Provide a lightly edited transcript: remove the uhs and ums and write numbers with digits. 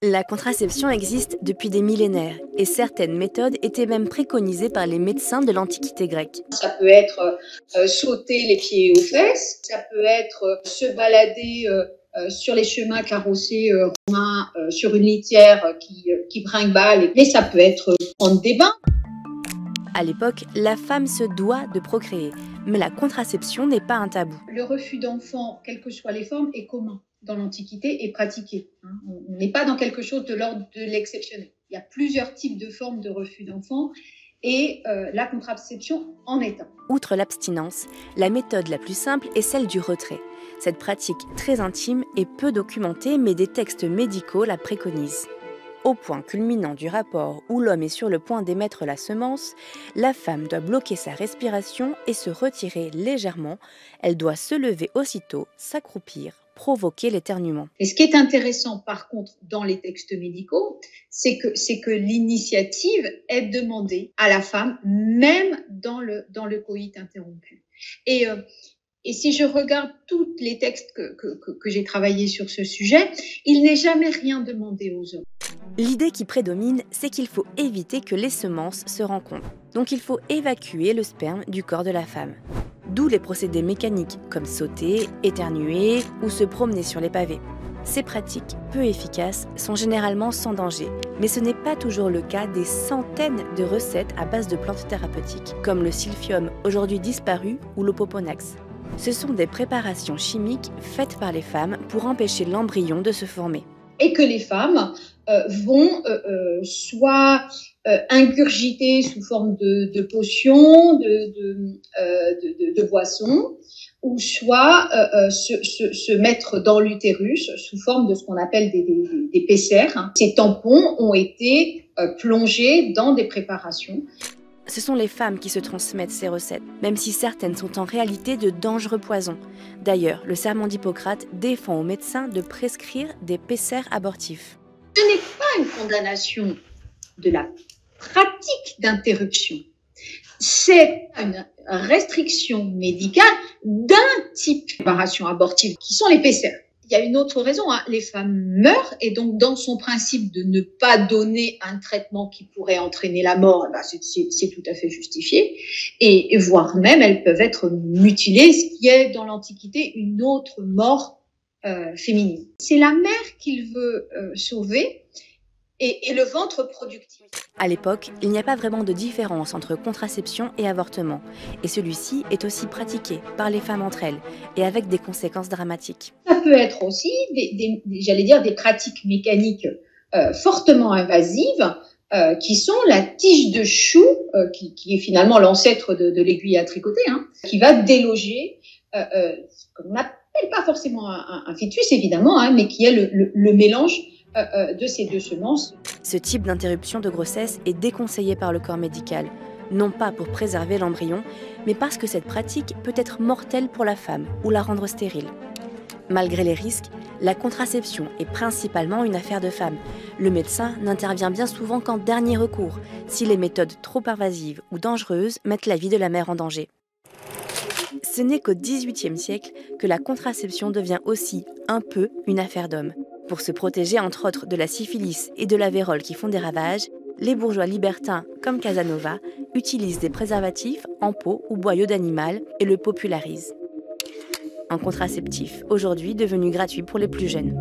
La contraception existe depuis des millénaires et certaines méthodes étaient même préconisées par les médecins de l'Antiquité grecque. Ça peut être sauter les pieds aux fesses, ça peut être se balader sur les chemins carrossés romains sur une litière qui brinque-balle, mais ça peut être prendre des bains. À l'époque, la femme se doit de procréer, mais la contraception n'est pas un tabou. Le refus d'enfant, quelles que soient les formes, est commun dans l'Antiquité et pratiqué. On n'est pas dans quelque chose de l'ordre de l'exceptionnel. Il y a plusieurs types de formes de refus d'enfant et la contraception en est un. Outre l'abstinence, la méthode la plus simple est celle du retrait. Cette pratique très intime est peu documentée, mais des textes médicaux la préconisent. Au point culminant du rapport où l'homme est sur le point d'émettre la semence, la femme doit bloquer sa respiration et se retirer légèrement. Elle doit se lever aussitôt, s'accroupir, provoquer l'éternuement. Et ce qui est intéressant par contre dans les textes médicaux, c'est que l'initiative est demandée à la femme, même dans le coït interrompu. Et si je regarde tous les textes que j'ai travaillés sur ce sujet, il n'est jamais rien demandé aux hommes. L'idée qui prédomine, c'est qu'il faut éviter que les semences se rencontrent. Donc il faut évacuer le sperme du corps de la femme. D'où les procédés mécaniques comme sauter, éternuer ou se promener sur les pavés. Ces pratiques, peu efficaces, sont généralement sans danger, mais ce n'est pas toujours le cas des centaines de recettes à base de plantes thérapeutiques, comme le silphium, aujourd'hui disparu, ou l'opoponax. Ce sont des préparations chimiques faites par les femmes pour empêcher l'embryon de se former. Et que les femmes vont soit ingurgiter sous forme de potions, de boissons, ou soit se mettre dans l'utérus sous forme de ce qu'on appelle des PCR. Ces tampons ont été plongés dans des préparations. Ce sont les femmes qui se transmettent ces recettes, même si certaines sont en réalité de dangereux poisons. D'ailleurs, le serment d'Hippocrate défend aux médecins de prescrire des PCR abortifs. Ce n'est pas une condamnation de la pratique d'interruption. C'est une restriction médicale d'un type de préparation abortive, qui sont les PCR. Il y a une autre raison, les femmes meurent et donc dans son principe de ne pas donner un traitement qui pourrait entraîner la mort, c'est tout à fait justifié. Et voire même, elles peuvent être mutilées, ce qui est dans l'Antiquité une autre mort féminine. C'est la mère qu'il veut sauver et le ventre productif. À l'époque, il n'y a pas vraiment de différence entre contraception et avortement, et celui-ci est aussi pratiqué par les femmes entre elles, et avec des conséquences dramatiques. Ça peut être aussi, des pratiques mécaniques fortement invasives, qui sont la tige de chou, qui est finalement l'ancêtre de l'aiguille à tricoter, qui va déloger, qu'on n'appelle pas forcément un fœtus évidemment, mais qui est le mélange de ces deux semences. Ce type d'interruption de grossesse est déconseillé par le corps médical, non pas pour préserver l'embryon, mais parce que cette pratique peut être mortelle pour la femme ou la rendre stérile. Malgré les risques, la contraception est principalement une affaire de femmes. Le médecin n'intervient bien souvent qu'en dernier recours, si les méthodes trop invasives ou dangereuses mettent la vie de la mère en danger. Ce n'est qu'au XVIIIe siècle que la contraception devient aussi un peu une affaire d'hommes. Pour se protéger entre autres de la syphilis et de la vérole qui font des ravages, les bourgeois libertins comme Casanova utilisent des préservatifs en peau ou boyau d'animal et le popularisent. Un contraceptif aujourd'hui devenu gratuit pour les plus jeunes.